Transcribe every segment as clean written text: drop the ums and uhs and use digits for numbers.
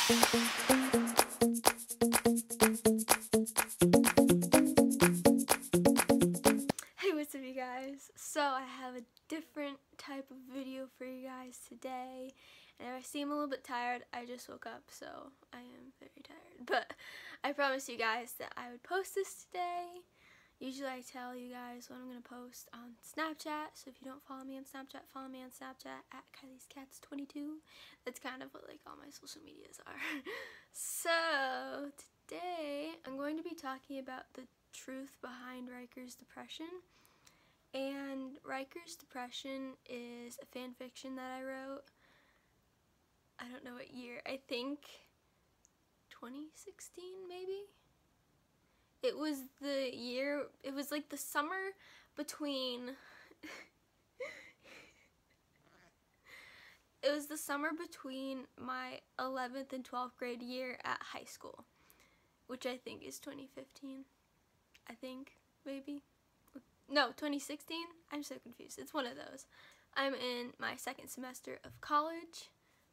Hey, what's up you guys? So I have a different type of video for you guys today, and if I seem a little bit tired, I just woke up, so I am very tired, but I promised you guys that I would post this today. Usually I tell you guys what I'm going to post on Snapchat, so if you don't follow me on Snapchat, follow me on Snapchat at Kylie'sCats22. That's kind of what like all my social medias are. So today I'm going to be talking about the truth behind Rikers' depression. And Rikers' depression is a fan fiction that I wrote. I don't know what year. I think 2016 maybe? It was the year, it was like the summer between, it was the summer between my 11th and 12th grade year at high school, which I think is 2015, I think, maybe. No, 2016? I'm so confused. It's one of those. I'm in my second semester of college,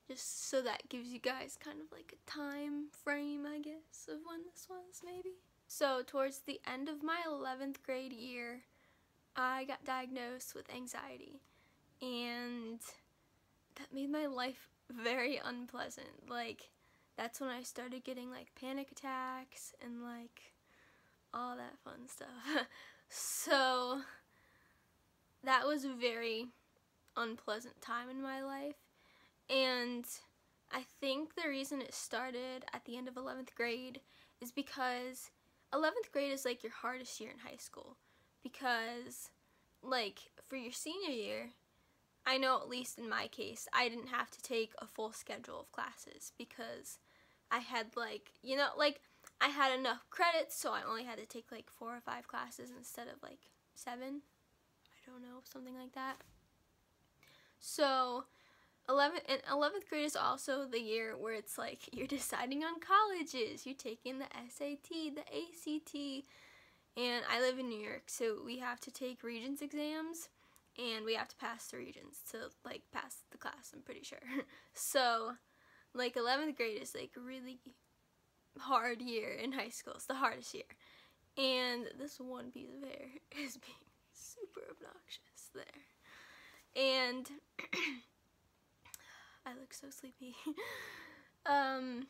just so that gives you guys kind of like a time frame, I guess, of when this was, maybe. So towards the end of my 11th grade year, I got diagnosed with anxiety, and that made my life very unpleasant. Like, that's when I started getting like panic attacks and like all that fun stuff. So that was a very unpleasant time in my life, and I think the reason it started at the end of 11th grade is because 11th grade is like your hardest year in high school, because like for your senior year, I know at least in my case, I didn't have to take a full schedule of classes because I had like, you know, like I had enough credits, so I only had to take like 4 or 5 classes instead of like 7. I don't know, something like that. So 11th grade is also the year where it's like you're deciding on colleges. You're taking the SAT, the ACT, and I live in New York, so we have to take Regents exams, and we have to pass the Regents to like pass the class, I'm pretty sure. So like 11th grade is like a really hard year in high school. It's the hardest year. And this one piece of hair is being super obnoxious there. And I look so sleepy. And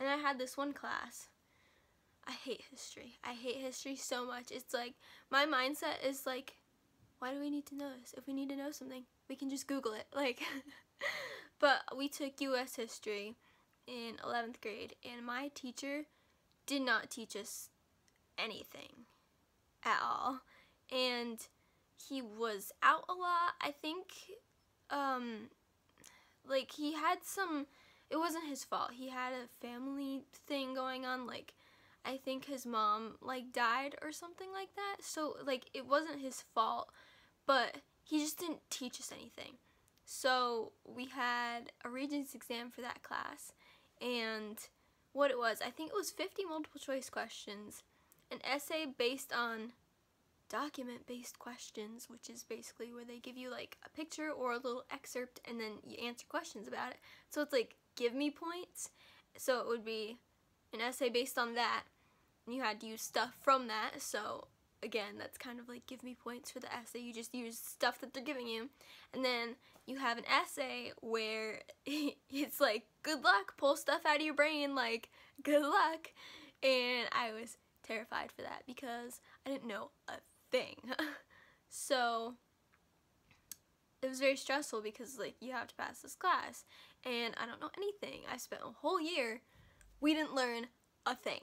I had this one class. I hate history. I hate history so much. It's like, my mindset is like, why do we need to know this? If we need to know something, we can just Google it. Like, but we took U.S. history in 11th grade, and my teacher did not teach us anything at all. And he was out a lot. I think like he had some, it wasn't his fault. He had a family thing going on, like I think his mom like died or something like that. So like it wasn't his fault, but he just didn't teach us anything. So we had a Regents exam for that class, and what it was, I think it was 50 multiple choice questions, an essay based on document-based questions, which is basically where they give you like a picture or a little excerpt and then you answer questions about it. So it's like give me points. So it would be an essay based on that, and you had to use stuff from that. So again, that's kind of like give me points for the essay. You just use stuff that they're giving you. And then you have an essay where it's like good luck, pull stuff out of your brain, like good luck. And I was terrified for that because I didn't know a thing. So it was very stressful because like you have to pass this class and I don't know anything. I spent a whole year, we didn't learn a thing.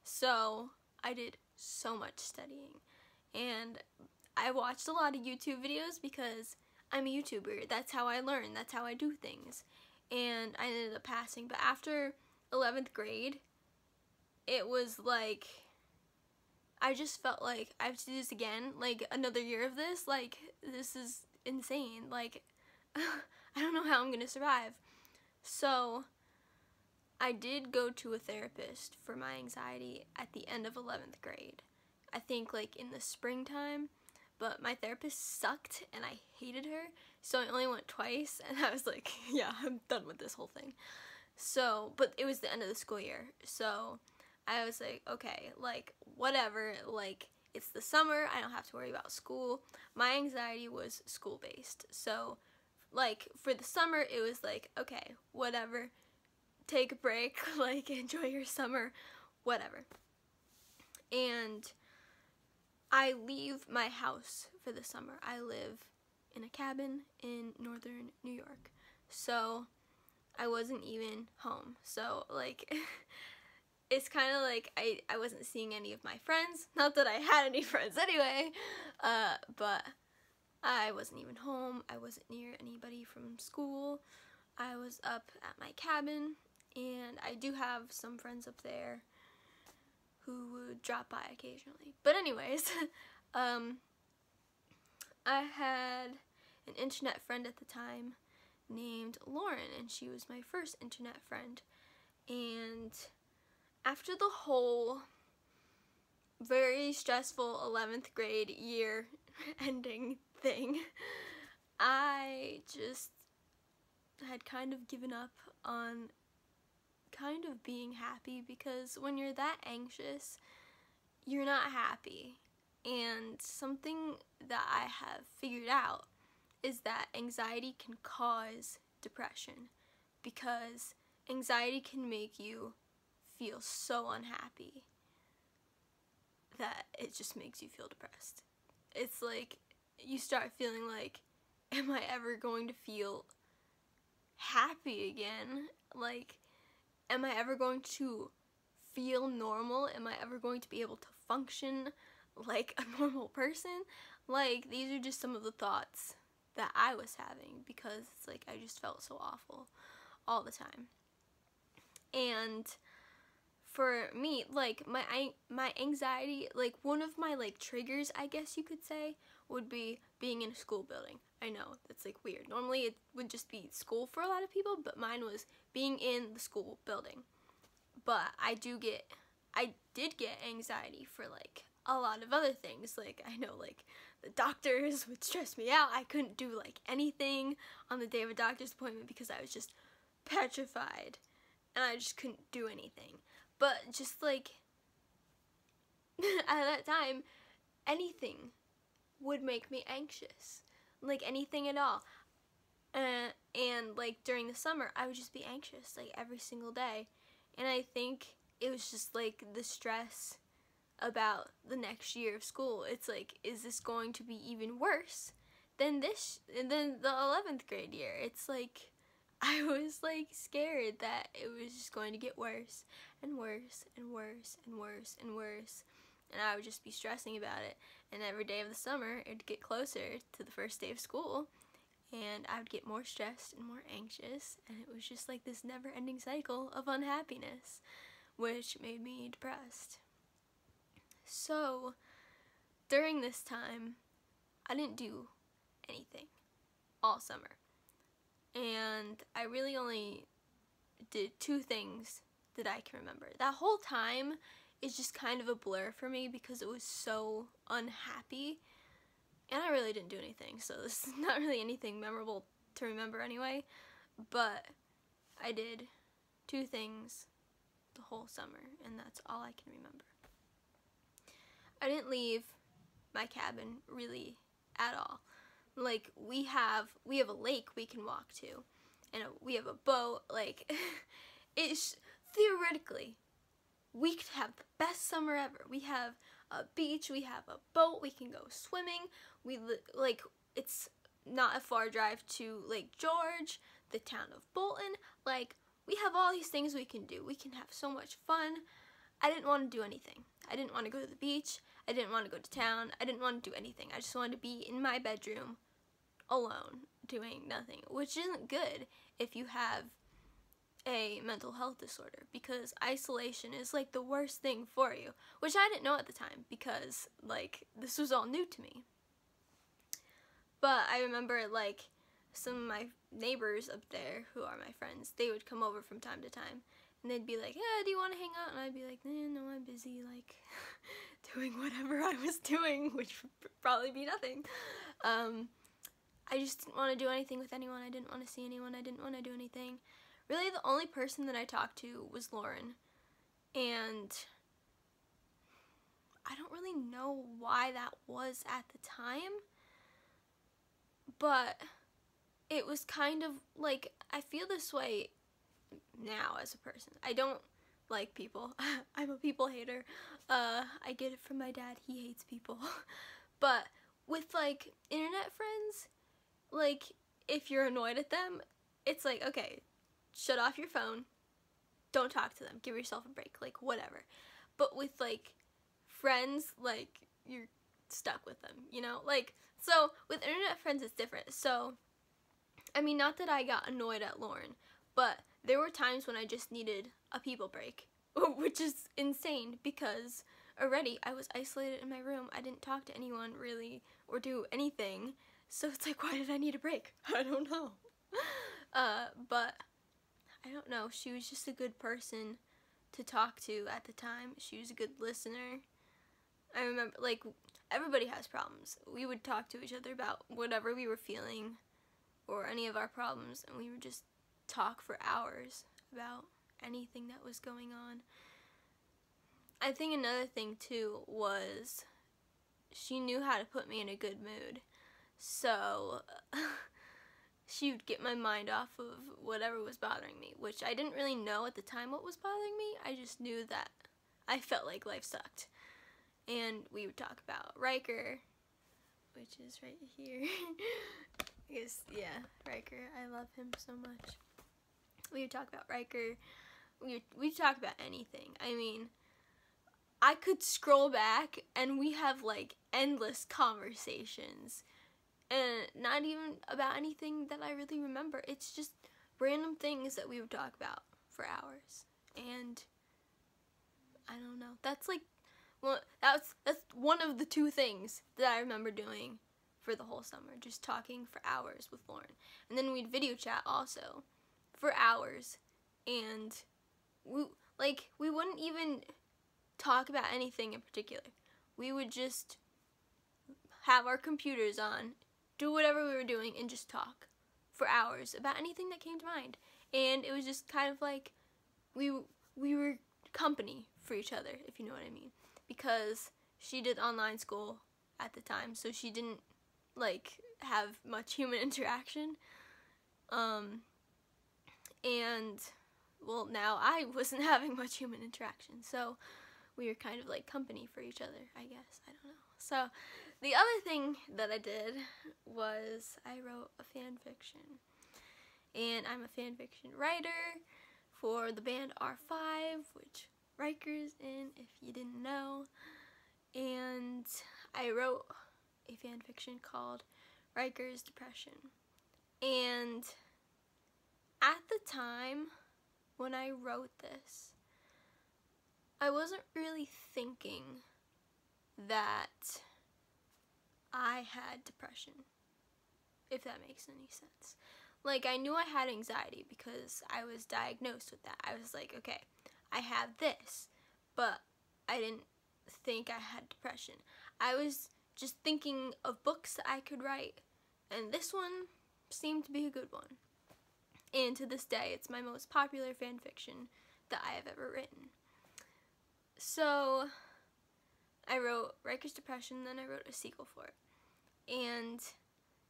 So I did so much studying, and I watched a lot of YouTube videos because I'm a YouTuber. That's how I learn, that's how I do things, and I ended up passing. But after 11th grade, it was like I just felt like I have to do this again, like another year of this, like this is insane, like I don't know how I'm gonna survive. So I did go to a therapist for my anxiety at the end of 11th grade. I think like in the springtime, but my therapist sucked and I hated her, so I only went twice, and I was like, yeah, I'm done with this whole thing. So, but it was the end of the school year, so I was like, okay, like, whatever, like, it's the summer, I don't have to worry about school. My anxiety was school-based, so, like, for the summer, it was like, okay, whatever, take a break, like, enjoy your summer, whatever. And I leave my house for the summer. I live in a cabin in northern New York, so I wasn't even home. So, like, it's kind of like I wasn't seeing any of my friends. Not that I had any friends anyway, but I wasn't even home. I wasn't near anybody from school. I was up at my cabin, and I do have some friends up there who would drop by occasionally. But anyways, I had an internet friend at the time named Lauren, and she was my first internet friend. And after the whole very stressful 11th grade year ending thing, I just had kind of given up on kind of being happy, because when you're that anxious, you're not happy. And something that I have figured out is that anxiety can cause depression, because anxiety can make you feel so unhappy that it just makes you feel depressed. It's like you start feeling like, am I ever going to feel happy again? Like, am I ever going to feel normal? Am I ever going to be able to function like a normal person? Like, these are just some of the thoughts that I was having, because it's like I just felt so awful all the time. And for me, like, my anxiety, like, one of my, like, triggers, I guess you could say, would be being in a school building. I know, that's, like, weird. Normally it would just be school for a lot of people, but mine was being in the school building. But I did get anxiety for, like, a lot of other things. Like, I know, like, the doctors would stress me out. I couldn't do, like, anything on the day of a doctor's appointment because I was just petrified, and I just couldn't do anything. But just, like, at that time, anything would make me anxious. Like, anything at all. And, like, during the summer, I would just be anxious, like, every single day. And I think it was just, like, the stress about the next year of school. It's like, is this going to be even worse than the 11th grade year? It's like, I was, like, scared that it was just going to get worse and worse and worse and worse and worse. And I would just be stressing about it. And every day of the summer, it would get closer to the first day of school, and I would get more stressed and more anxious, and it was just like this never-ending cycle of unhappiness, which made me depressed. So, during this time, I didn't do anything all summer. And I really only did 2 things that I can remember. That whole time is just kind of a blur for me because it was so unhappy. And I really didn't do anything, so this is not really anything memorable to remember anyway. But I did 2 things the whole summer, and that's all I can remember. I didn't leave my cabin really at all. Like, we have a lake we can walk to, and we have a boat. Like, it's theoretically, we could have the best summer ever. We have a beach, we have a boat, we can go swimming. Like, it's not a far drive to Lake George, the town of Bolton. Like, we have all these things we can do. We can have so much fun. I didn't want to do anything. I didn't want to go to the beach. I didn't want to go to town. I didn't want to do anything. I just wanted to be in my bedroom alone, doing nothing, which isn't good if you have a mental health disorder, because isolation is like the worst thing for you, which I didn't know at the time because, like, this was all new to me. But I remember, like, some of my neighbors up there who are my friends, they would come over from time to time, and they'd be like, "Yeah, do you want to hang out?" And I'd be like, "No, I'm busy, like, doing whatever I was doing," which would probably be nothing. I just didn't want to do anything with anyone. I didn't want to see anyone. I didn't want to do anything. Really, the only person that I talked to was Lauren. And I don't really know why that was at the time. But it was kind of like, I feel this way now as a person. I don't like people. I'm a people hater. I get it from my dad. He hates people. But with, like, internet friends, like, if you're annoyed at them, it's like, okay, shut off your phone, don't talk to them, give yourself a break, like, whatever. But with, like, friends, like, you're stuck with them, you know? Like, so, with internet friends, it's different. So, I mean, not that I got annoyed at Lauren, but there were times when I just needed a people break, which is insane, because already I was isolated in my room. I didn't talk to anyone, really, or do anything. So it's like, why did I need a break? I don't know. But I don't know. She was just a good person to talk to at the time. She was a good listener. I remember, like, everybody has problems. We would talk to each other about whatever we were feeling or any of our problems, and we would just talk for hours about anything that was going on. I think another thing, too, was she knew how to put me in a good mood. So, she would get my mind off of whatever was bothering me, which I didn't really know at the time what was bothering me. I just knew that I felt like life sucked. And we would talk about Riker, which is right here. I guess, yeah, Riker. I love him so much. We would talk about Riker. We'd talk about anything. I mean, I could scroll back and we have, like, endless conversations. And not even about anything that I really remember. It's just random things that we would talk about for hours. And I don't know. That's like, well, that's one of the two things that I remember doing for the whole summer. Just talking for hours with Lauren. And then we'd video chat also for hours. And we wouldn't even talk about anything in particular. We would just have our computers on, do whatever we were doing, and just talk for hours about anything that came to mind. And it was just kind of like we were company for each other, if you know what I mean. Because she did online school at the time, so she didn't, like, have much human interaction. And, well, now I wasn't having much human interaction, so we were kind of like company for each other, I guess. I don't know. So, the other thing that I did was I wrote a fan fiction. And I'm a fan fiction writer for the band R5, which Rikers in, if you didn't know. And I wrote a fan fiction called Rikers Depression. And at the time when I wrote this, I wasn't really thinking that I had depression, if that makes any sense. Like, I knew I had anxiety because I was diagnosed with that. I was like, okay, I have this, but I didn't think I had depression. I was just thinking of books that I could write, and this one seemed to be a good one. And to this day, it's my most popular fan fiction that I have ever written. So, I wrote Rikers Depression, then I wrote a sequel for it. And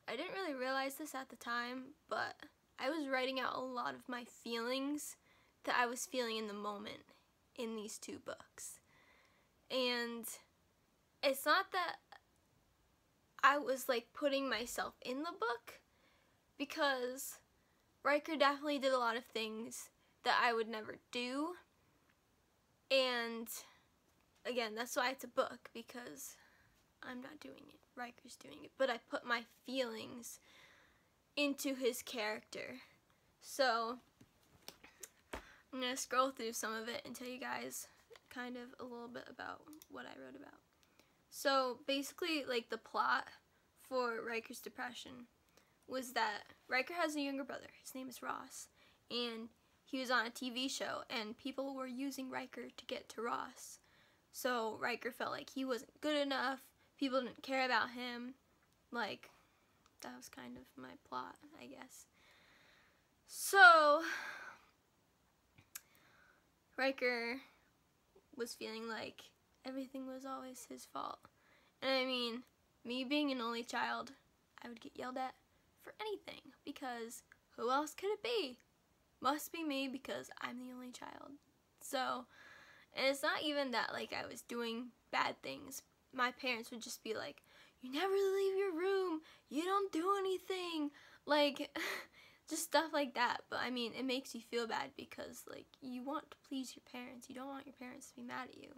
I didn't really realize this at the time, but I was writing out a lot of my feelings that I was feeling in the moment in these two books. And it's not that I was, like, putting myself in the book, because Riker definitely did a lot of things that I would never do. And again, that's why it's a book, because I'm not doing it. Riker's doing it. But I put my feelings into his character. So I'm going to scroll through some of it and tell you guys kind of a little bit about what I wrote about. So basically, like, the plot for Riker's Depression was that Riker has a younger brother. His name is Ross. And he was on a TV show, and people were using Riker to get to Ross. So Riker felt like he wasn't good enough, people didn't care about him. Like, that was kind of my plot, I guess. So Riker was feeling like everything was always his fault. And I mean, me being an only child, I would get yelled at for anything, because who else could it be? Must be me, because I'm the only child. So, and it's not even that like I was doing bad things. My parents would just be like, you never leave your room, you don't do anything, like just stuff like that. But I mean, it makes you feel bad because like you want to please your parents, you don't want your parents to be mad at you.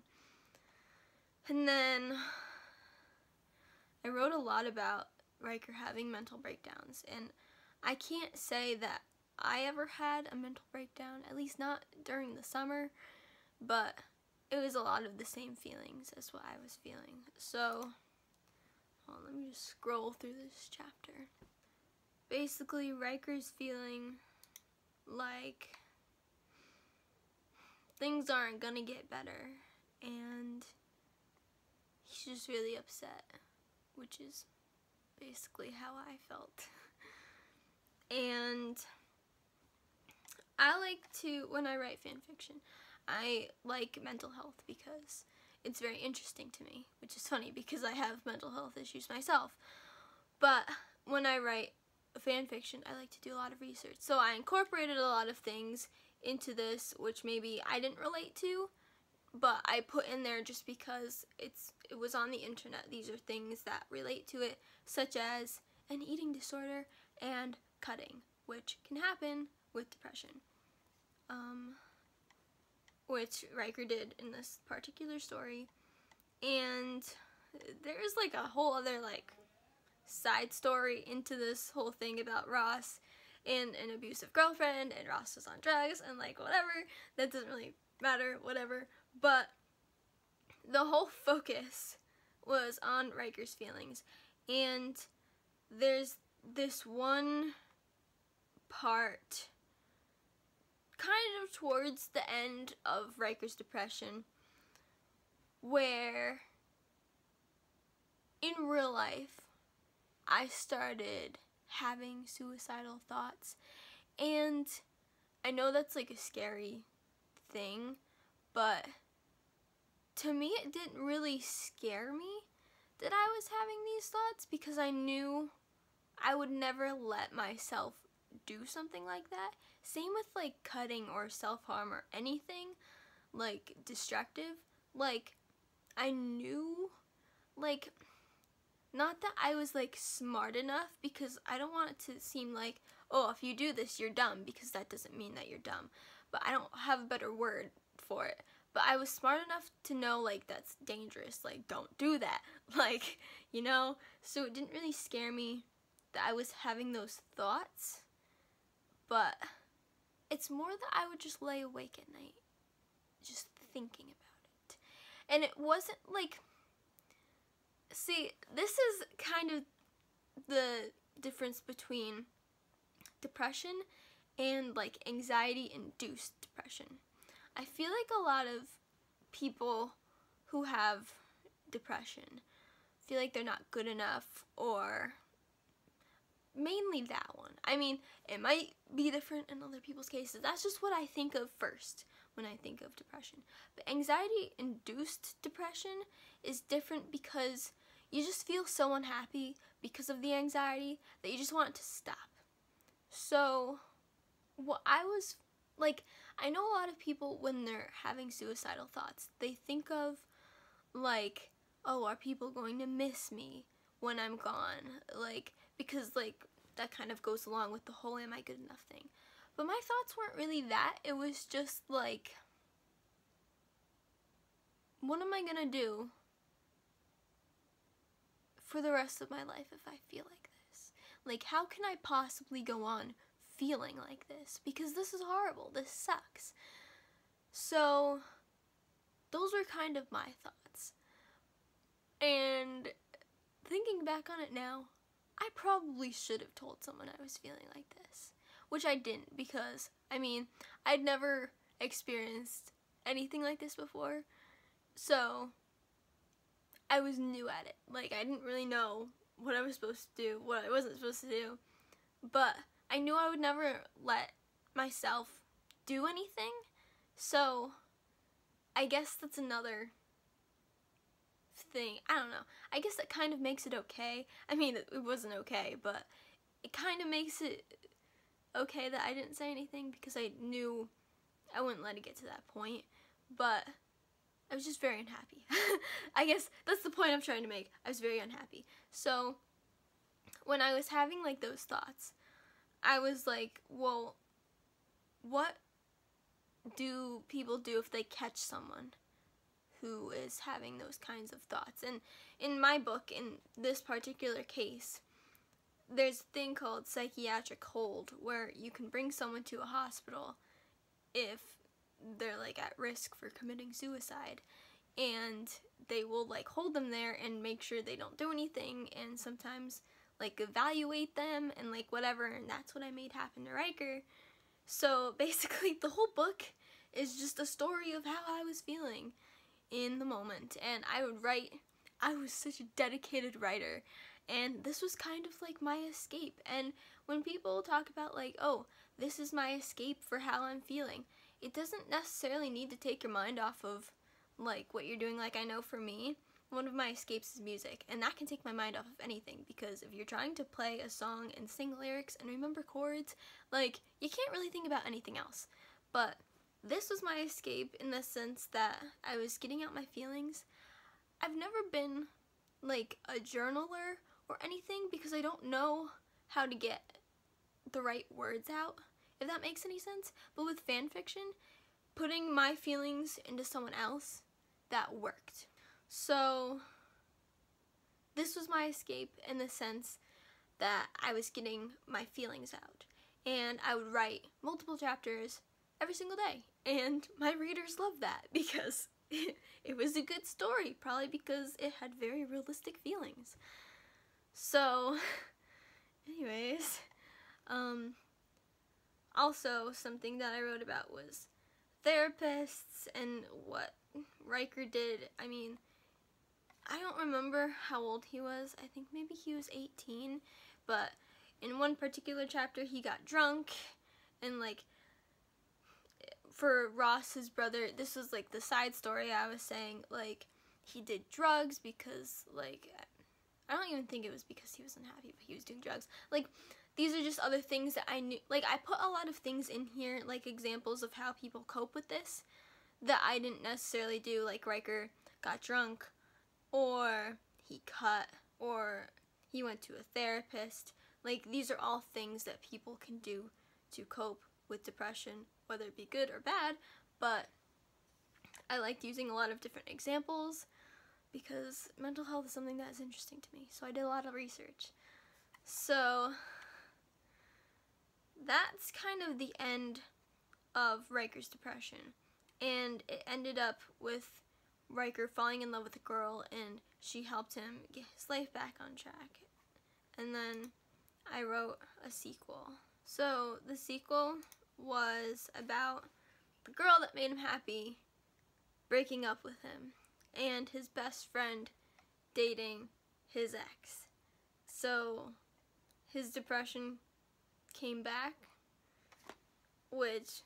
And then I wrote a lot about Riker having mental breakdowns, and I can't say that I ever had a mental breakdown, at least not during the summer, but it was a lot of the same feelings as what I was feeling. So, hold on, let me just scroll through this chapter. Basically, Riker's feeling like things aren't gonna get better, and he's just really upset, which is basically how I felt. And I like to, when I write fan fiction, I like mental health because it's very interesting to me, which is funny because I have mental health issues myself. But when I write fan fiction, I like to do a lot of research. So I incorporated a lot of things into this which maybe I didn't relate to, but I put in there just because it was on the internet. These are things that relate to it, such as an eating disorder and cutting, which can happen with depression. Which Riker did in this particular story. And there's like a whole other like side story into this whole thing about Ross and an abusive girlfriend, and Ross was on drugs and like whatever. That doesn't really matter, whatever. But the whole focus was on Riker's feelings. And there's this one part kind of towards the end of Riker's depression where in real life I started having suicidal thoughts. And I know that's like a scary thing, but to me it didn't really scare me that I was having these thoughts, because I knew I would never let myself do something like that. Same with like cutting or self-harm or anything like destructive. Like I knew, like, not that I was like smart enough, because I don't want it to seem like, oh, if you do this you're dumb, because that doesn't mean that you're dumb, but I don't have a better word for it. But I was smart enough to know like that's dangerous, like don't do that, like, you know. So it didn't really scare me that I was having those thoughts, but it's more that I would just lay awake at night just thinking about it. And it wasn't like, see, this is kind of the difference between depression and like anxiety-induced depression. I feel like a lot of people who have depression feel like they're not good enough, or mainly that one. I mean, it might be different in other people's cases. That's just what I think of first when I think of depression. But anxiety-induced depression is different because you just feel so unhappy because of the anxiety that you just want it to stop. So, what I was like, I know a lot of people when they're having suicidal thoughts, they think of like, oh, are people going to miss me when I'm gone? Like, because like that kind of goes along with the whole am I good enough thing. But my thoughts weren't really that. It was just like, what am I gonna do for the rest of my life if I feel like this? Like, how can I possibly go on feeling like this? Because this is horrible. This sucks. So, those were kind of my thoughts. And thinking back on it now, I probably should have told someone I was feeling like this, which I didn't, because I mean, I'd never experienced anything like this before, so I was new at it. Like, I didn't really know what I was supposed to do, what I wasn't supposed to do, but I knew I would never let myself do anything, so I guess that's another thing. I don't know. I guess that kind of makes it okay. I mean, it wasn't okay, but it kind of makes it okay that I didn't say anything because I knew I wouldn't let it get to that point, but I was just very unhappy. I guess that's the point I'm trying to make. I was very unhappy. So when I was having like those thoughts, I was like, well, what do people do if they catch someone who is having those kinds of thoughts? And in my book, in this particular case, there's a thing called psychiatric hold, where you can bring someone to a hospital if they're like at risk for committing suicide, and they will like hold them there and make sure they don't do anything, and sometimes like evaluate them and like whatever. And that's what I made happen to Riker. So basically the whole book is just a story of how I was feeling in the moment, and I would write. I was such a dedicated writer, and this was kind of like my escape. And when people talk about like, oh, this is my escape for how I'm feeling, it doesn't necessarily need to take your mind off of like what you're doing. Like, I know for me, one of my escapes is music, and that can take my mind off of anything, because if you're trying to play a song and sing lyrics and remember chords, like, you can't really think about anything else. But this was my escape in the sense that I was getting out my feelings. I've never been like a journaler or anything because I don't know how to get the right words out, if that makes any sense. But with fan fiction, putting my feelings into someone else, that worked. So this was my escape in the sense that I was getting my feelings out, and I would write multiple chapters every single day, and my readers loved that because it was a good story, probably because it had very realistic feelings. So anyways, also something that I wrote about was therapists and what Riker did. I mean, I don't remember how old he was. I think maybe he was 18, but in one particular chapter he got drunk, and like for Ross, his brother, this was like the side story I was saying, like he did drugs because like, I don't even think it was because he was unhappy, but he was doing drugs. Like, these are just other things that I knew. Like, I put a lot of things in here, like examples of how people cope with this that I didn't necessarily do. Like, Riker got drunk, or he cut, or he went to a therapist. Like, these are all things that people can do to cope with depression, whether it be good or bad. But I liked using a lot of different examples because mental health is something that is interesting to me. So I did a lot of research. So that's kind of the end of Riker's depression. And it ended up with Riker falling in love with a girl, and she helped him get his life back on track. And then I wrote a sequel. So the sequel was about the girl that made him happy breaking up with him, and his best friend dating his ex. So his depression came back, which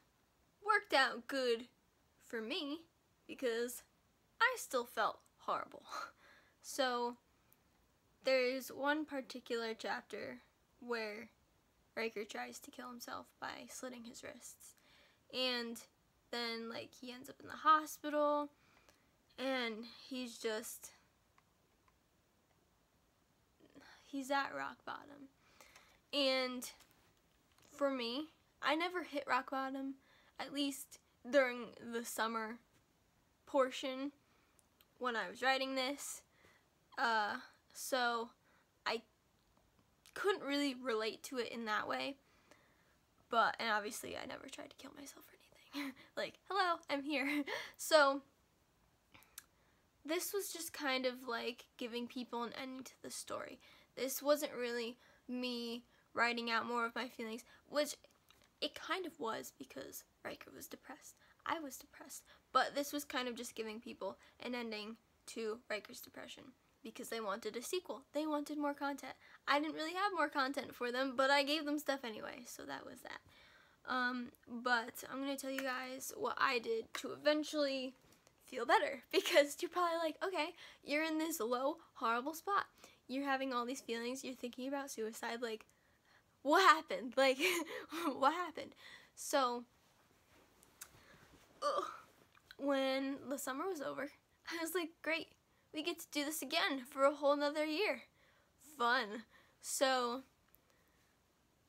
worked out good for me because I still felt horrible. So there's one particular chapter where Riker tries to kill himself by slitting his wrists, and then like he ends up in the hospital, and he's at rock bottom. And for me, I never hit rock bottom, at least during the summer portion when I was writing this. So I couldn't really relate to it in that way. But, and obviously I never tried to kill myself or anything. Like, hello, I'm here. So this was just kind of like giving people an ending to the story. This wasn't really me writing out more of my feelings, which it kind of was because Riker was depressed. I was depressed. But this was kind of just giving people an ending to Riker's depression because they wanted a sequel. They wanted more content. I didn't really have more content for them, but I gave them stuff anyway, so that was that. But I'm going to tell you guys what I did to eventually feel better, because you're probably like, okay, you're in this low, horrible spot. You're having all these feelings, you're thinking about suicide, like, what happened? Like, what happened? So, when the summer was over, I was like, great, we get to do this again for a whole nother year. Fun. So,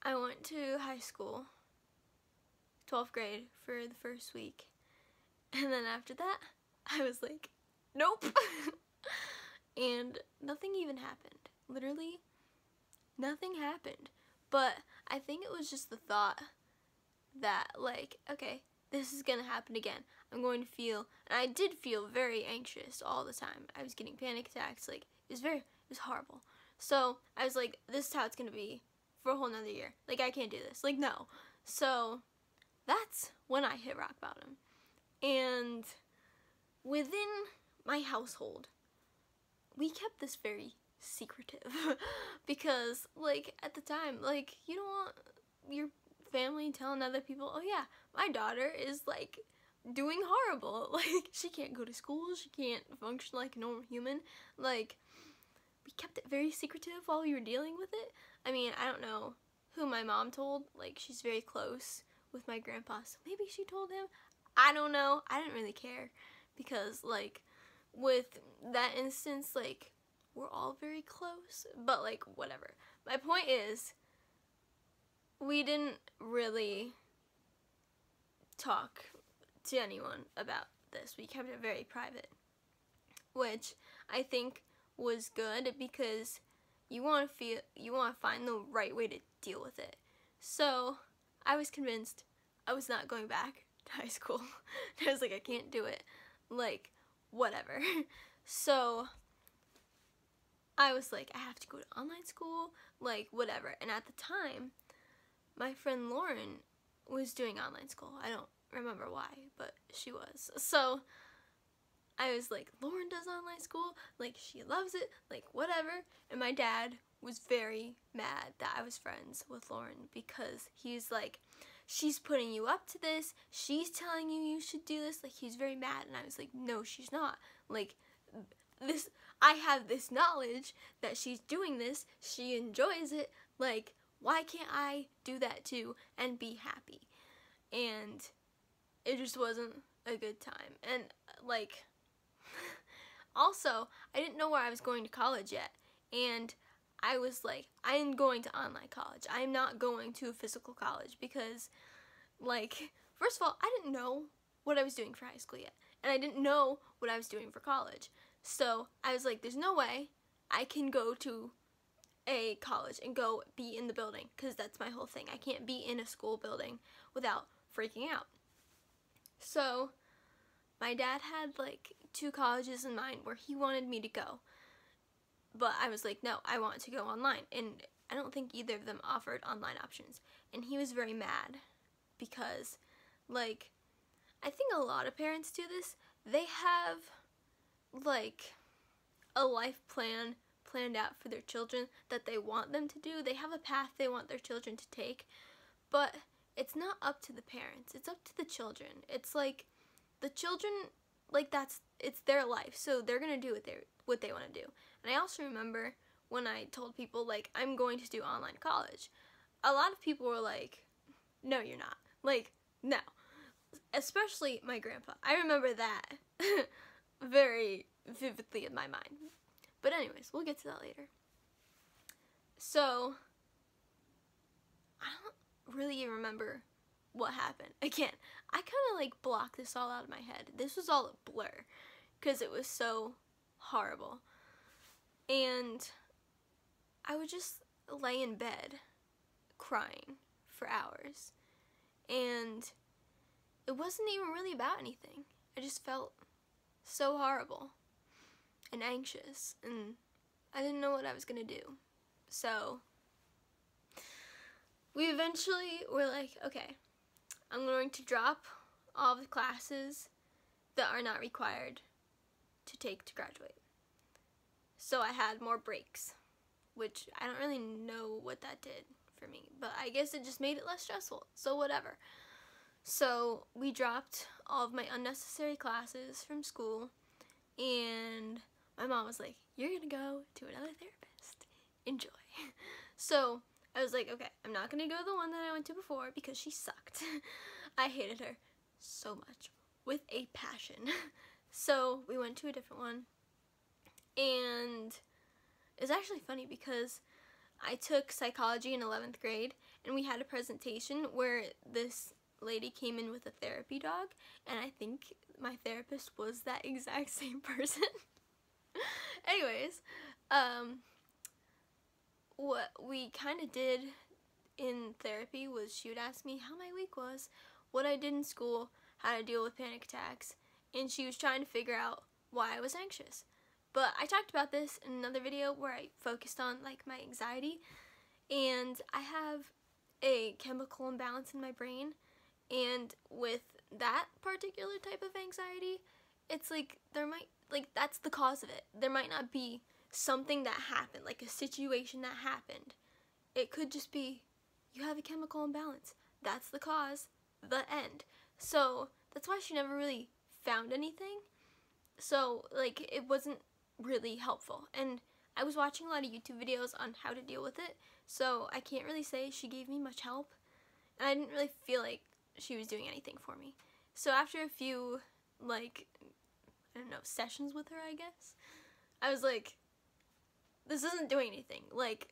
I went to high school, 12th grade, for the first week. And then after that, I was like, nope. And nothing even happened. Literally, nothing happened. But I think it was just the thought that, like, okay, this is going to happen again. I'm going to feel, and I did feel very anxious all the time. I was getting panic attacks. Like, it was horrible. So I was like, this is how it's going to be for a whole nother year. Like, I can't do this. Like, no. So that's when I hit rock bottom. And within my household, we kept this very secretive because, like, at the time, like, you don't want your family telling other people, oh yeah, my daughter is, like, doing horrible. Like, she can't go to school, she can't function like a normal human. Like, we kept it very secretive while we were dealing with it. I mean, I don't know who my mom told. Like, she's very close with my grandpa, so maybe she told him. I don't know. I didn't really care because, like, with that instance, like, we're all very close, but, like, whatever. My point is, we didn't really talk to anyone about this. We kept it very private, which I think was good because you want to find the right way to deal with it. So I was convinced I was not going back to high school. I was like, I can't do it. Like, whatever. So I was like, I have to go to online school, like, whatever. And at the time, my friend Lauren was doing online school. I don't remember why, but she was. So I was like, Lauren does online school, like, she loves it, like, whatever. And my dad was very mad that I was friends with Lauren because he's like, she's putting you up to this, she's telling you you should do this. Like, he's very mad. And I was like, no, she's not. Like, this, I have this knowledge that she's doing this, she enjoys it, like, why can't I do that too and be happy? And it just wasn't a good time. And, like, also, I didn't know where I was going to college yet, and I was like, I am going to online college. I am not going to a physical college because, like, first of all, I didn't know what I was doing for high school yet, and I didn't know what I was doing for college. So I was like, there's no way I can go to a college and go be in the building, because that's my whole thing. I can't be in a school building without freaking out. So my dad had, like, 2 colleges in mind where he wanted me to go. But I was like, no, I want to go online. And I don't think either of them offered online options. And he was very mad because, like, I think a lot of parents do this. They have, like, a life plan planned out for their children that they want them to do. They have a path they want their children to take. But it's not up to the parents. It's up to the children. It's like the children, like, it's their life. So they're going to do what they want to do. And I also remember when I told people, like, I'm going to do online college, a lot of people were like, no, you're not. Like, no. Especially my grandpa. I remember that very vividly in my mind. But anyways, we'll get to that later. So, I don't really remember what happened. Again, I kind of, like, blocked this all out of my head. This was all a blur because it was so horrible. And I would just lay in bed crying for hours. And it wasn't even really about anything. I just felt so horrible and anxious, and I didn't know what I was going to do. So we eventually were like, okay, I'm going to drop all the classes that are not required to take to graduate. So I had more breaks, which I don't really know what that did for me, but I guess it just made it less stressful, so whatever. So we dropped all of my unnecessary classes from school, and my mom was like, you're gonna go to another therapist. Enjoy. So I was like, okay, I'm not gonna go to the one that I went to before because she sucked. I hated her so much, with a passion. So we went to a different one, and it's actually funny because I took psychology in 11th grade, and we had a presentation where this lady came in with a therapy dog, and I think my therapist was that exact same person. Anyways, what we kind of did in therapy was she would ask me how my week was, what I did in school, how to deal with panic attacks, and she was trying to figure out why I was anxious. But I talked about this in another video where I focused on like my anxiety, and I have a chemical imbalance in my brain, and with that particular type of anxiety, it's like that's the cause of it. There might not be something that happened, like a situation that happened. It could just be you have a chemical imbalance. That's the cause, the end. So that's why she never really found anything. So like it wasn't really helpful, and I was watching a lot of YouTube videos on how to deal with it, so I can't really say she gave me much help, and I didn't really feel like she was doing anything for me. So after a few, like, I don't know, sessions with her, I guess, I was like, this isn't doing anything, like,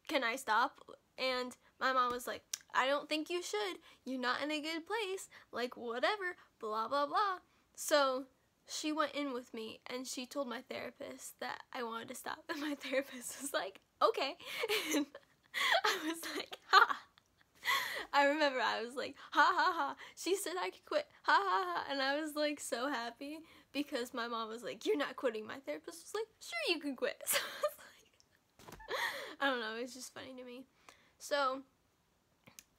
can I stop? And my mom was like, I don't think you should, you're not in a good place, like, whatever, blah, blah, blah. So she went in with me, and she told my therapist that I wanted to stop, and my therapist was like, okay. And I was like, ha. I remember I was like, ha ha ha, she said I could quit, ha ha ha, and I was like so happy because my mom was like, you're not quitting. My therapist was like, sure you can quit. So I was like, I don't know, it's just funny to me. So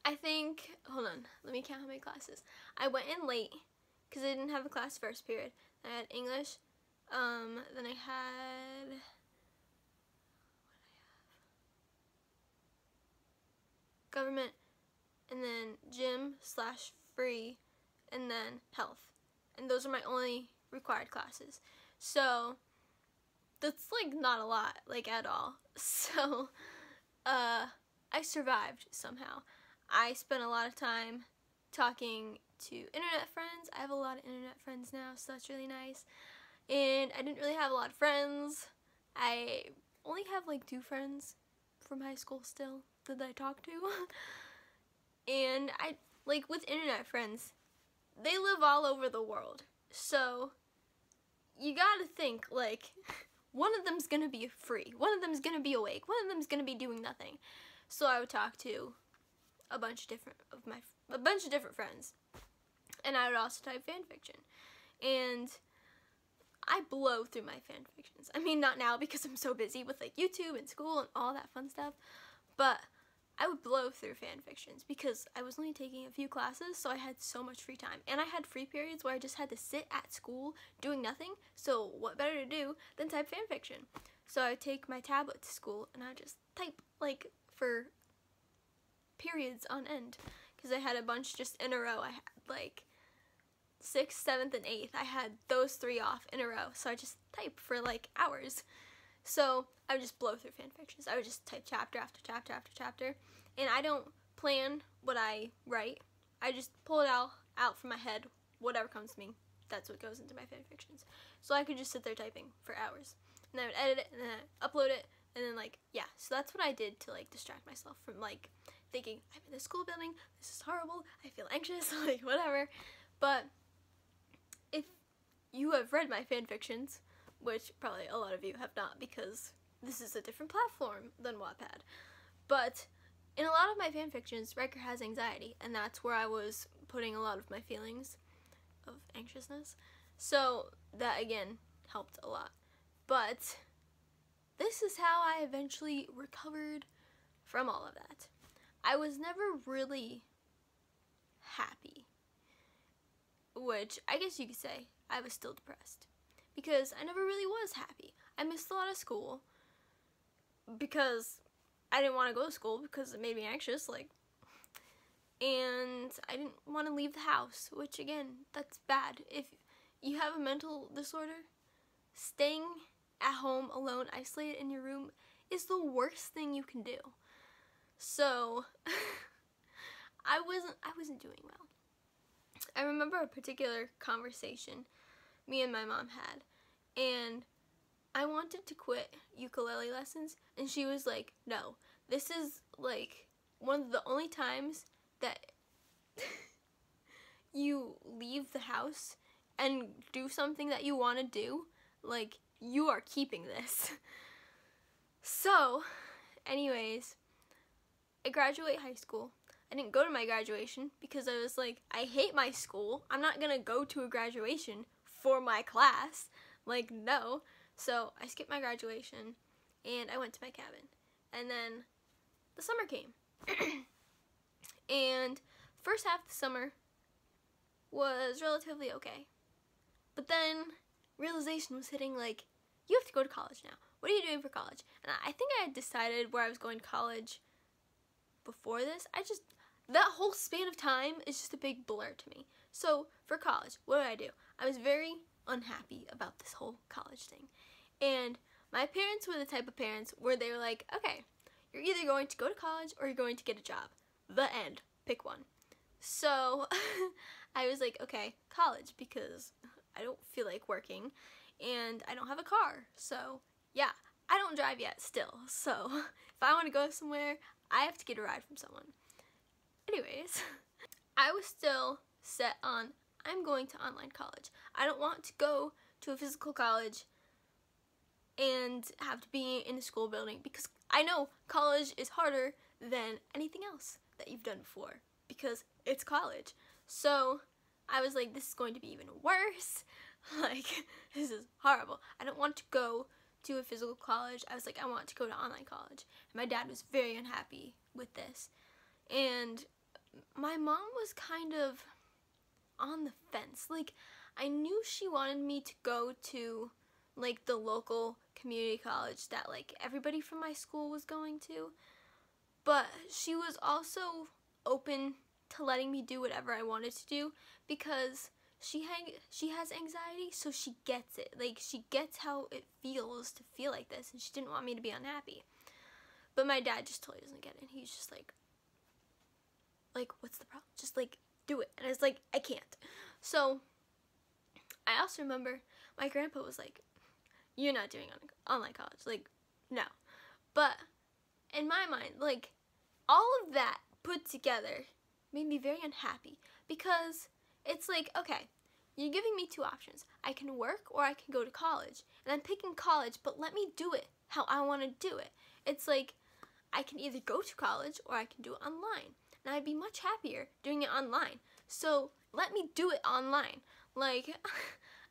I think, hold on, let me count how many classes. I went in late because I didn't have a class first period. I had English, then I had, government, and then gym/free, and then health. And those are my only required classes. So that's like not a lot, like at all. So I survived somehow. I spent a lot of time talking to internet friends. I have a lot of internet friends now, so that's really nice. And I didn't really have a lot of friends. I only have like 2 friends from high school still that I talk to. And I, like, with internet friends, they live all over the world. So you gotta think, like, one of them's gonna be free, one of them's gonna be awake, one of them's gonna be doing nothing. So I would talk to a bunch of different friends, and I would also type fan fiction. And I blow through my fan fictions. I mean, not now because I'm so busy with like YouTube and school and all that fun stuff, but I would blow through fan fictions because I was only taking a few classes, so I had so much free time. And I had free periods where I just had to sit at school doing nothing, so what better to do than type fan fiction? So I would take my tablet to school and I would just type like for periods on end, because I had a bunch just in a row. I had like 6th, 7th, and 8th. I had those 3 off in a row, so I just type for like hours. So I would just blow through fan fictions. I would just type chapter after chapter after chapter, and I don't plan what I write. I just pull it out from my head, whatever comes to me. That's what goes into my fan fictions. So I could just sit there typing for hours, and I would edit it, and then I'd upload it, and then like, yeah. So that's what I did to like distract myself from like thinking, I'm in the school building, this is horrible, I feel anxious, like whatever. But if you have read my fan fictions, which probably a lot of you have not because this is a different platform than Wattpad, but in a lot of my fan fictions, Riker has anxiety, and that's where I was putting a lot of my feelings of anxiousness. So that again helped a lot. But this is how I eventually recovered from all of that. I was never really happy, which I guess you could say I was still depressed, because I never really was happy. I missed a lot of school because I didn't want to go to school because it made me anxious, and I didn't want to leave the house, which again, that's bad. If you have a mental disorder, staying at home alone, isolated in your room, is the worst thing you can do. So I wasn't doing well. I remember a particular conversation me and my mom had, and I wanted to quit ukulele lessons, and she was like, no, this is like one of the only times that you leave the house and do something that you want to do. Like, you are keeping this. So, anyways, I graduate high school. I didn't go to my graduation because I was like, I hate my school. I'm not gonna go to a graduation for my class. Like, no. So I skipped my graduation and I went to my cabin. And then the summer came. And first half of the summer was relatively okay. But then realization was hitting, like, you have to go to college now. What are you doing for college? And I think I had decided where I was going to college before this. That whole span of time is just a big blur to me. So for college, what did I do? I was very unhappy about this whole college thing. And my parents were the type of parents where they were like, okay, you're either going to go to college or you're going to get a job. The end. Pick one. So I was like, okay, college, because I don't feel like working and I don't have a car. So yeah, I don't drive yet still. So if I want to go somewhere, I have to get a ride from someone. Anyways, I was still set on, I'm going to online college. I don't want to go to a physical college and have to be in a school building, because I know college is harder than anything else that you've done before, because it's college. So I was like, this is going to be even worse. Like, this is horrible. I don't want to go to a physical college. I was like, I want to go to online college. And my dad was very unhappy with this. And my mom was kind of on the fence. Like, I knew she wanted me to go to, like, the local community college that, like, everybody from my school was going to. But she was also open to letting me do whatever I wanted to do, because she has anxiety, so she gets it. Like, she gets how it feels to feel like this, and she didn't want me to be unhappy. But my dad just totally doesn't get it. He's just like, what's the problem? Just, like, do it. And I was like, I can't. So I also remember my grandpa was like, you're not doing online college. Like, no. But in my mind, like, all of that put together made me very unhappy, because it's like, okay, you're giving me two options. I can work or I can go to college. And I'm picking college, but let me do it how I want to do it. It's like, I can either go to college or I can do it online. And I'd be much happier doing it online. So let me do it online. Like,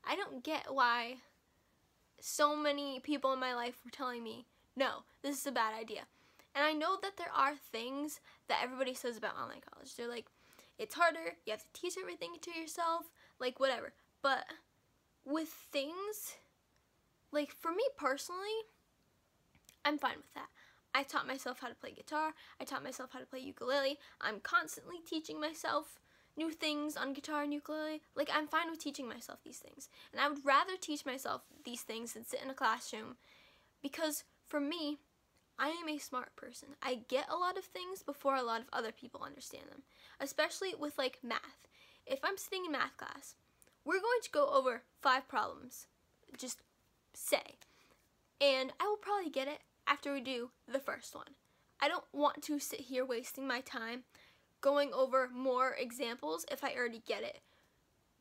I don't get why so many people in my life were telling me, no, this is a bad idea. And I know that there are things that everybody says about online college. They're like, it's harder, you have to teach everything to yourself, like, whatever. But with things, like, for me personally, I'm fine with that. I taught myself how to play guitar. I taught myself how to play ukulele. I'm constantly teaching myself new things on guitar and ukulele. Like, I'm fine with teaching myself these things. And I would rather teach myself these things than sit in a classroom, because for me, I am a smart person. I get a lot of things before a lot of other people understand them, especially with, like, math. If I'm sitting in math class, we're going to go over 5 problems, just say, and I will probably get it after we do the first one. I don't want to sit here wasting my time going over more examples if I already get it,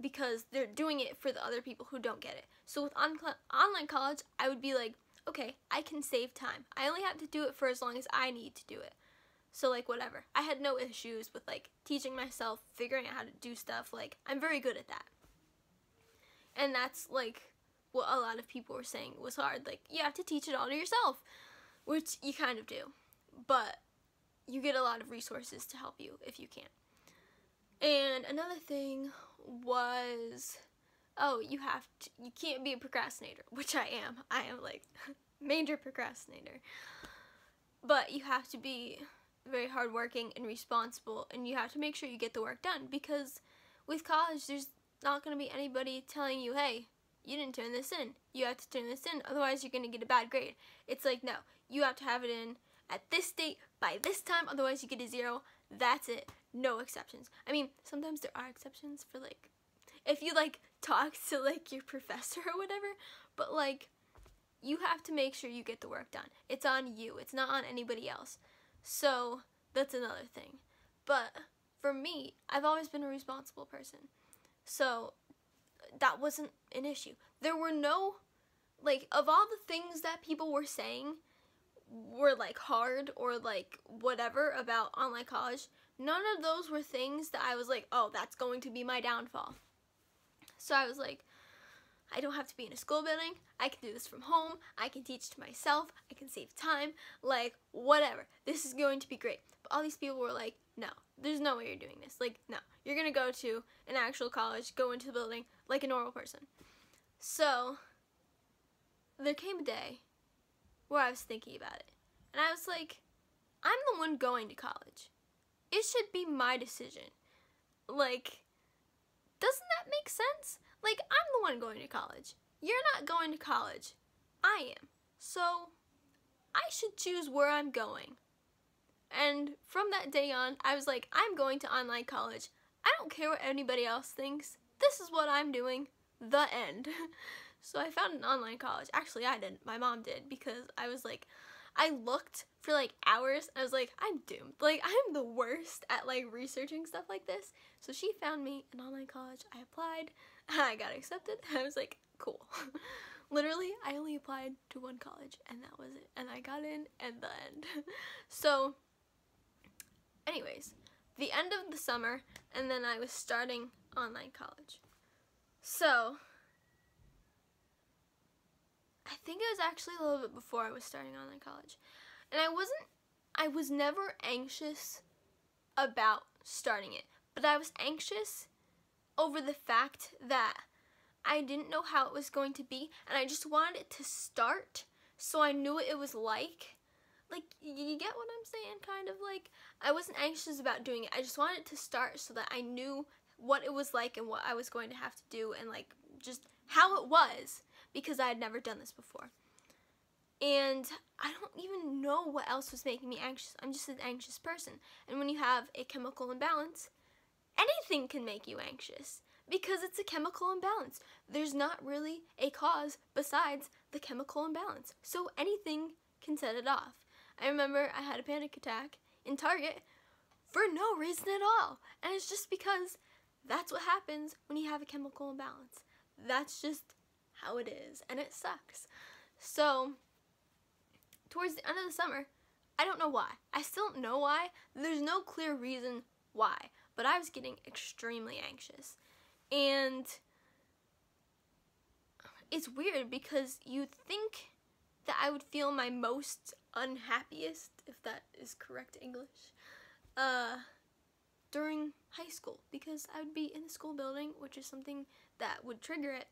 because they're doing it for the other people who don't get it. So with online college, I would be like, okay, I can save time. I only have to do it for as long as I need to do it. So, like, whatever. I had no issues with, like, teaching myself, figuring out how to do stuff. Like, I'm very good at that. And that's, like, what a lot of people were saying was hard. Like, you have to teach it all to yourself, which you kind of do. But you get a lot of resources to help you if you can't. And another thing was, you can't be a procrastinator, which I am. I am like major procrastinator. But you have to be very hardworking and responsible, and you have to make sure you get the work done, because with college, there's not going to be anybody telling you, hey, you didn't turn this in. You have to turn this in, otherwise you're going to get a bad grade. It's like, no, you have to have it in at this date, by this time, otherwise you get a 0. That's it. No exceptions. I mean, sometimes there are exceptions for, like, if you, like, talk to, like, your professor or whatever, but, like, you have to make sure you get the work done. It's on you. It's not on anybody else. So, that's another thing. But, for me, I've always been a responsible person. So, that wasn't an issue. There were no, like, of all the things that people were saying were, like, hard or, like, whatever about online college, none of those were things that I was like, oh, that's going to be my downfall. So I was like, I don't have to be in a school building. I can do this from home. I can teach to myself. I can save time. Like, whatever. This is going to be great. But all these people were like, no, there's no way you're doing this. Like, no. You're going to go to an actual college, go into the building like a normal person. So, there came a day where I was thinking about it. And I was like, I'm the one going to college. It should be my decision. Like, doesn't that make sense? Like, I'm the one going to college. You're not going to college. I am. So, I should choose where I'm going. And from that day on, I was like, I'm going to online college. I don't care what anybody else thinks. This is what I'm doing. The end. So I found an online college. Actually, I didn't. My mom did, because I was like, I looked for like hours. I was like, I'm doomed. Like, I'm the worst at like researching stuff like this. So she found me an online college. I applied. I got accepted. I was like, cool. Literally, I only applied to one college, and that was it. And I got in, and the end. So, anyways, the end of the summer, and then I was starting online college. So, I think it was actually a little bit before I was starting online college. And I was never anxious about starting it. But I was anxious over the fact that I didn't know how it was going to be, and I just wanted it to start so I knew what it was like. Like, you get what I'm saying? Kind of like, I wasn't anxious about doing it. I just wanted it to start so that I knew what it was like and what I was going to have to do, and like just how it was, because I had never done this before. And I don't even know what else was making me anxious. I'm just an anxious person. And when you have a chemical imbalance, anything can make you anxious because it's a chemical imbalance. There's not really a cause besides the chemical imbalance. So anything can set it off. I remember I had a panic attack in Target for no reason at all. And it's just because that's what happens when you have a chemical imbalance. That's just how it is, and it sucks. So, towards the end of the summer, I don't know why. I still don't know why. There's no clear reason why, but I was getting extremely anxious. And it's weird because you'd think that I would feel my most unhappiest, if that is correct English, during high school, because I would be in the school building, which is something that would trigger it.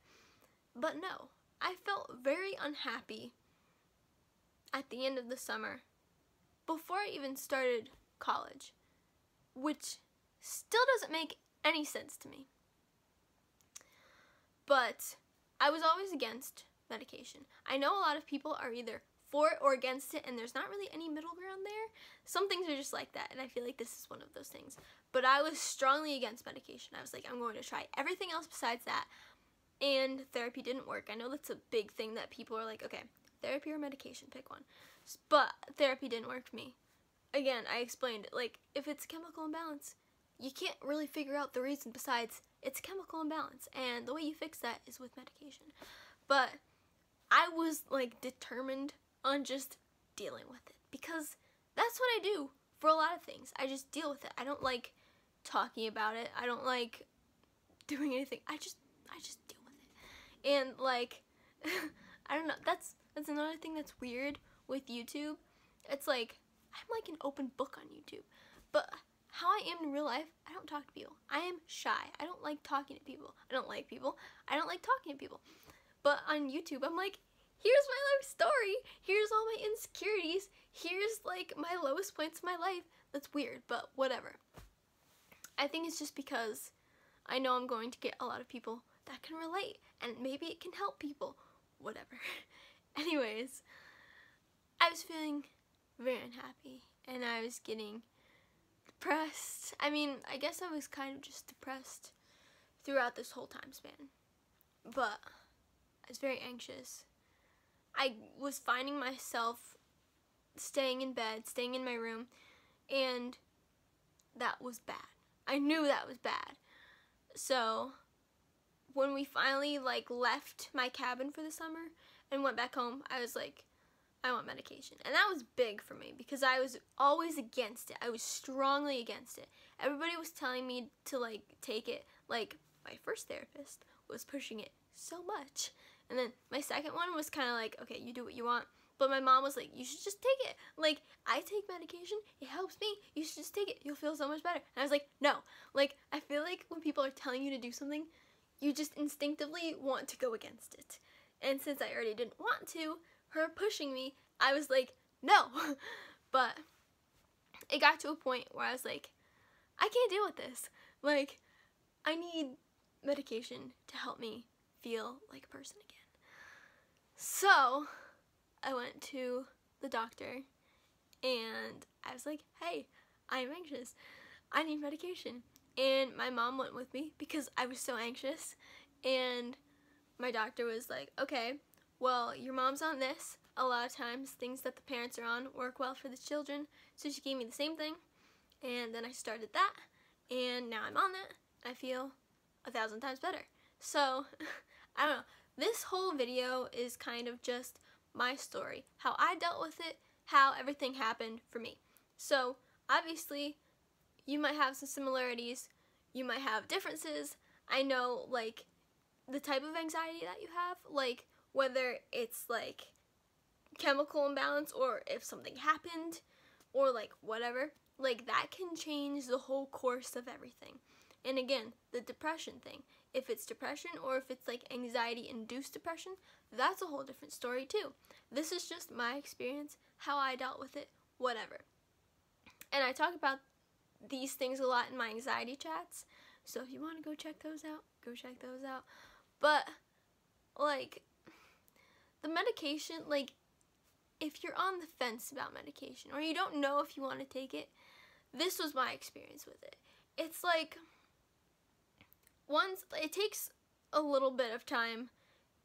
But no, I felt very unhappy at the end of the summer before I even started college, which still doesn't make any sense to me. But I was always against medication. I know a lot of people are either for it or against it, and there's not really any middle ground there. Some things are just like that, and I feel like this is one of those things. But I was strongly against medication. I was like, I'm going to try everything else besides that. And therapy didn't work. I know that's a big thing that people are like, okay, therapy or medication, pick one. But therapy didn't work for me. Again, I explained, like, if it's chemical imbalance, you can't really figure out the reason besides it's chemical imbalance. And the way you fix that is with medication. But I was, like, determined on just dealing with it. Because that's what I do for a lot of things. I just deal with it. I don't like talking about it. I don't like doing anything. I just deal with it. And, like, I don't know, that's another thing that's weird with YouTube. It's like, I'm like an open book on YouTube. But how I am in real life, I don't talk to people. I am shy. I don't like talking to people. I don't like people. I don't like talking to people. But on YouTube, I'm like, here's my life story. Here's all my insecurities. Here's like my lowest points of my life. That's weird, but whatever. I think it's just because I know I'm going to get a lot of people that can relate, and maybe it can help people. Whatever. Anyways, I was feeling very unhappy, and I was getting depressed. I mean, I guess I was kind of just depressed throughout this whole time span, but I was very anxious. I was finding myself staying in bed, staying in my room, and that was bad. I knew that was bad. So when we finally like left my cabin for the summer and went back home, I was like, I want medication. And that was big for me because I was always against it. I was strongly against it. Everybody was telling me to like take it. Like my first therapist was pushing it so much. And then my second one was kind of like, okay, you do what you want. But my mom was like, you should just take it. Like, I take medication. It helps me. You should just take it. You'll feel so much better. And I was like, no. Like, I feel like when people are telling you to do something, you just instinctively want to go against it. And since I already didn't want to, her pushing me, I was like, no. But it got to a point where I was like, I can't deal with this. Like, I need medication to help me feel like a person again. So I went to the doctor and I was like, hey, I'm anxious. I need medication. And my mom went with me because I was so anxious. And my doctor was like, okay, well, your mom's on this. A lot of times things that the parents are on work well for the children. So she gave me the same thing. And then I started that. And now I'm on that. I feel 1,000 times better. So, I don't know. This whole video is kind of just my story, how I dealt with it, how everything happened for me. So, obviously, you might have some similarities, you might have differences. I know, like, the type of anxiety that you have, like, whether it's, like, chemical imbalance or if something happened or, like, whatever, like, that can change the whole course of everything. And again, the depression thing. If it's depression or if it's like anxiety-induced depression, that's a whole different story too. This is just my experience, how I dealt with it, whatever. And I talk about these things a lot in my anxiety chats, so if you want to go check those out, go check those out. But, like, the medication, like, if you're on the fence about medication or you don't know if you want to take it, this was my experience with it. It's like, it takes a little bit of time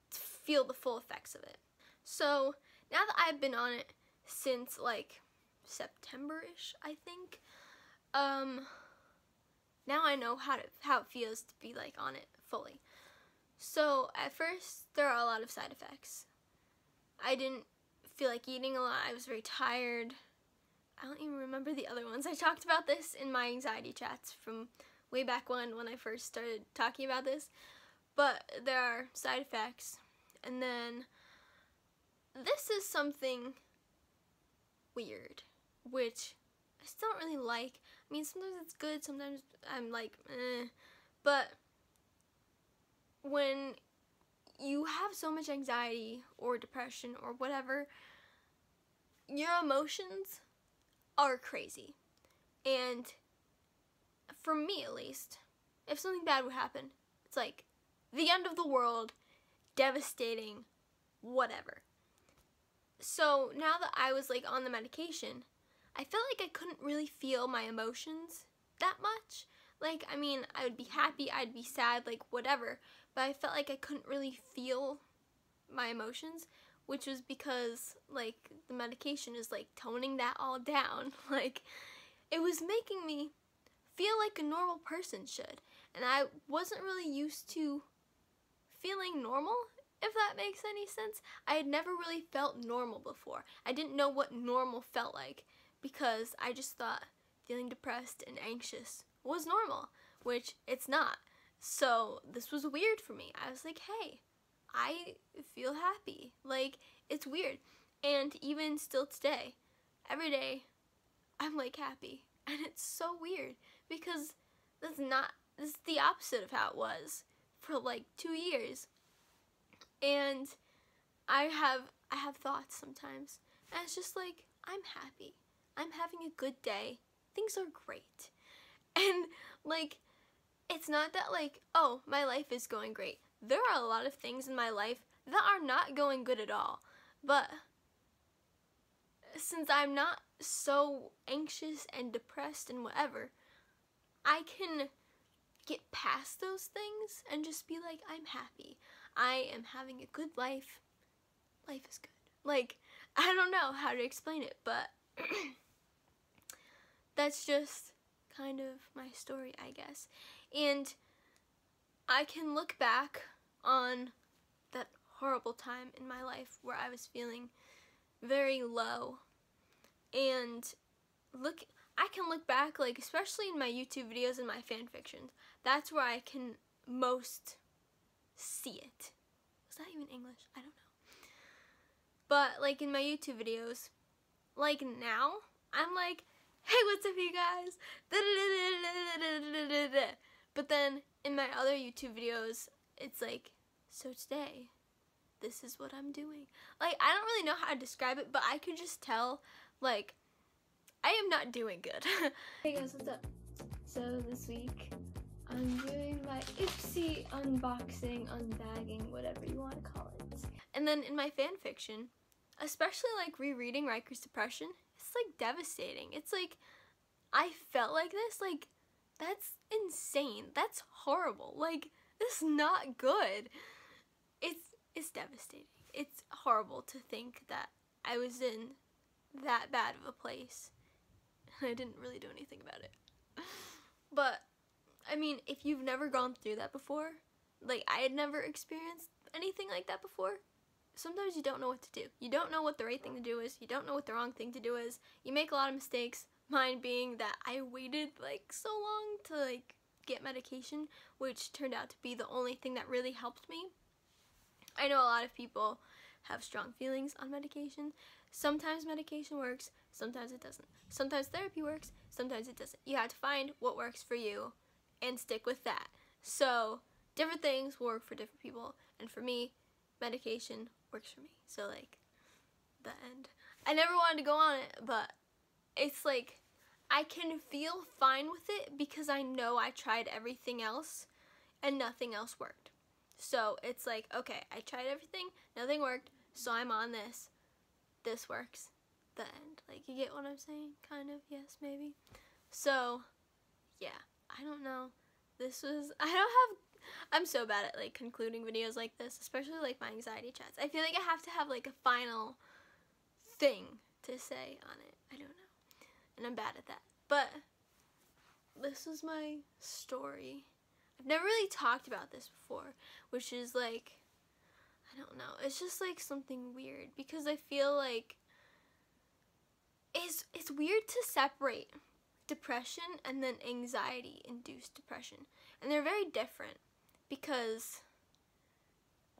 to feel the full effects of it. So now that I've been on it since like September-ish, I think, now I know how it feels to be like on it fully. So at first there are a lot of side effects. I didn't feel like eating a lot. I was very tired. I don't even remember the other ones. I talked about this in my anxiety chats from way back when I first started talking about this. But there are side effects. And then this is something weird, which I still don't really like. I mean, sometimes it's good, sometimes I'm like, eh. But when you have so much anxiety or depression or whatever, your emotions are crazy. And for me at least, if something bad would happen, it's like the end of the world, devastating, whatever. So now that I was like on the medication, I felt like I couldn't really feel my emotions that much. Like, I mean, I would be happy, I'd be sad, like whatever, but I felt like I couldn't really feel my emotions, which was because like the medication is like toning that all down. Like, it was making me feel like a normal person should, and I wasn't really used to feeling normal, if that makes any sense. I had never really felt normal before. I didn't know what normal felt like because I just thought feeling depressed and anxious was normal, which it's not. So this was weird for me. I was like, hey, I feel happy. Like, it's weird. And even still today, every day I'm like happy. And it's so weird because this is the opposite of how it was for like 2 years. And I have thoughts sometimes, and it's just like, I'm happy. I'm having a good day. Things are great. And like, it's not that like, oh, my life is going great. There are a lot of things in my life that are not going good at all. But since I'm not so anxious and depressed and whatever, I can get past those things and just be like, I'm happy. I am having a good life. Life is good. Like, I don't know how to explain it, but that's just kind of my story, I guess. And I can look back on that horrible time in my life where I was feeling very low, and I can look back, like, especially in my YouTube videos and my fan fictions, that's where I can most see it. Was that even English? I don't know. But like in my YouTube videos, like now, I'm like, hey, what's up you guys? But then in my other YouTube videos, it's like, so today, this is what I'm doing. Like, I don't really know how to describe it, but I could just tell, like, I am not doing good. Hey guys, what's up? So this week, I'm doing my Ipsy unboxing, unbagging, whatever you want to call it. And then in my fan fiction, especially like rereading Rikers' Depression, it's like devastating. It's like, I felt like this, like, that's insane. That's horrible. Like, this is not good. It's devastating. It's horrible to think that I was in that bad of a place. I didn't really do anything about it. But, I mean, if you've never gone through that before, like, I had never experienced anything like that before, sometimes you don't know what to do. You don't know what the right thing to do is. You don't know what the wrong thing to do is. You make a lot of mistakes, mine being that I waited, like, so long to, like, get medication, which turned out to be the only thing that really helped me. I know a lot of people have strong feelings on medication. Sometimes medication works, sometimes it doesn't. Sometimes therapy works, sometimes it doesn't. You have to find what works for you and stick with that. So, different things work for different people, and for me, medication works for me. So, like, the end. I never wanted to go on it, but it's like, I can feel fine with it because I know I tried everything else and nothing else worked. So it's like, okay, I tried everything, nothing worked, so I'm on this. This works. The end. Like, you get what I'm saying? Kind of, yes, maybe. So, yeah, I don't know. I'm so bad at, like, concluding videos like this, especially, like, my anxiety chats. I feel like I have to have, like, a final thing to say on it. I don't know. And I'm bad at that. But this is my story. I've never really talked about this before, which is, like, I don't know. It's just, like, something weird, because I feel like it's weird to separate depression and then anxiety-induced depression. And they're very different because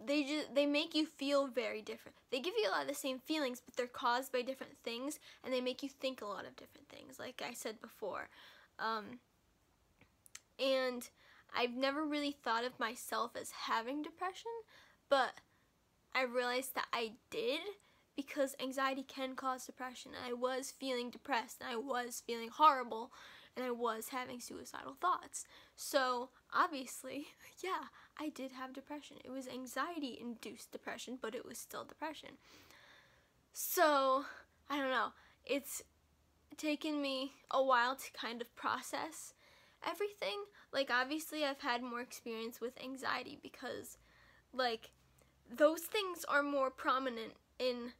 they make you feel very different. They give you a lot of the same feelings, but they're caused by different things, and they make you think a lot of different things, like I said before. And I've never really thought of myself as having depression, but I realized that I did, because anxiety can cause depression. And I was feeling depressed, and I was feeling horrible, and I was having suicidal thoughts. So, obviously, yeah, I did have depression. It was anxiety-induced depression, but it was still depression. So, I don't know. It's taken me a while to kind of process everything. Like, obviously, I've had more experience with anxiety because, like, those things are more prominent in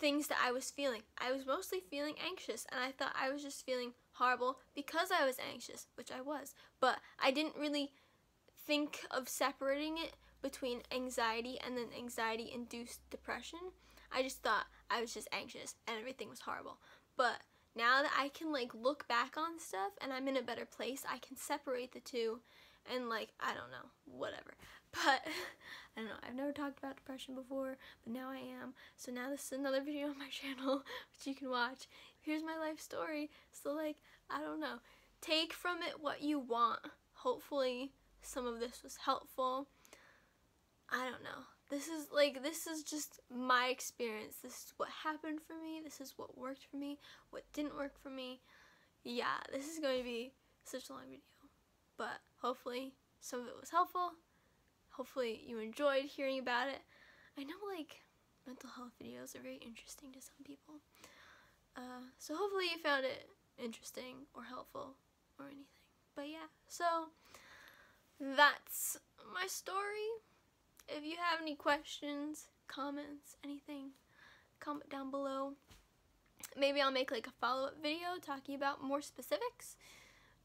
things that I was feeling. I was mostly feeling anxious, and I thought I was just feeling horrible because I was anxious, which I was. But I didn't really think of separating it between anxiety and then anxiety-induced depression. I just thought I was just anxious and everything was horrible. But now that I can, like, look back on stuff and I'm in a better place, I can separate the two and, like, I don't know, whatever. But I don't know, I've never talked about depression before, but now I am. So now this is another video on my channel, which you can watch. Here's my life story. So like, I don't know. Take from it what you want. Hopefully some of this was helpful. I don't know. This is just my experience. This is what happened for me. This is what worked for me. What didn't work for me. Yeah, this is going to be such a long video. But hopefully some of it was helpful. Hopefully you enjoyed hearing about it. I know like mental health videos are very interesting to some people. So hopefully you found it interesting or helpful or anything. But yeah, so that's my story. If you have any questions, comments, anything, comment down below. Maybe I'll make like a follow-up video talking about more specifics.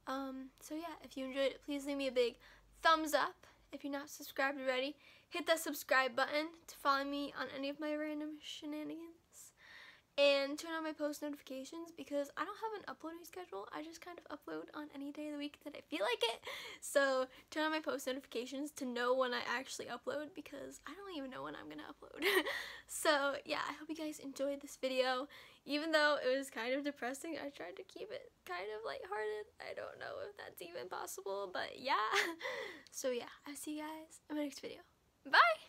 So yeah, if you enjoyed it, please leave me a big thumbs up. If you're not subscribed already, hit that subscribe button to follow me on any of my random shenanigans. And turn on my post notifications because I don't have an uploading schedule. I just kind of upload on any day of the week that I feel like it. So turn on my post notifications to know when I actually upload because I don't even know when I'm going to upload. So yeah, I hope you guys enjoyed this video. Even though it was kind of depressing, I tried to keep it kind of lighthearted. I don't know if that's even possible, but yeah. So yeah, I'll see you guys in my next video. Bye!